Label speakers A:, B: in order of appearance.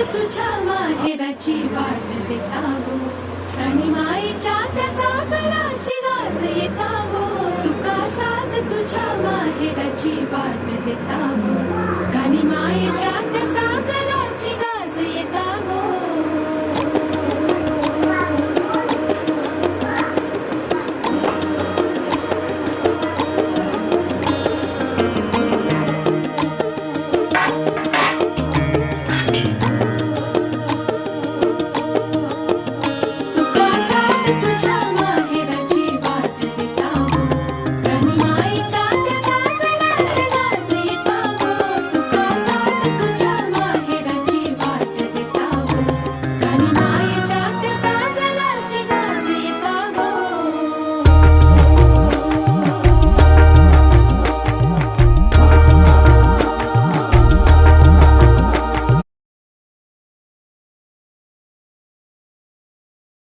A: तुझ्या माहेराची वाट देता गो, आणि माईच्या त्या सागराची गाज येता गो, तुका साथ तुझ्या माहेराची वाट देता गो, आणि माईच्या त्या सागराची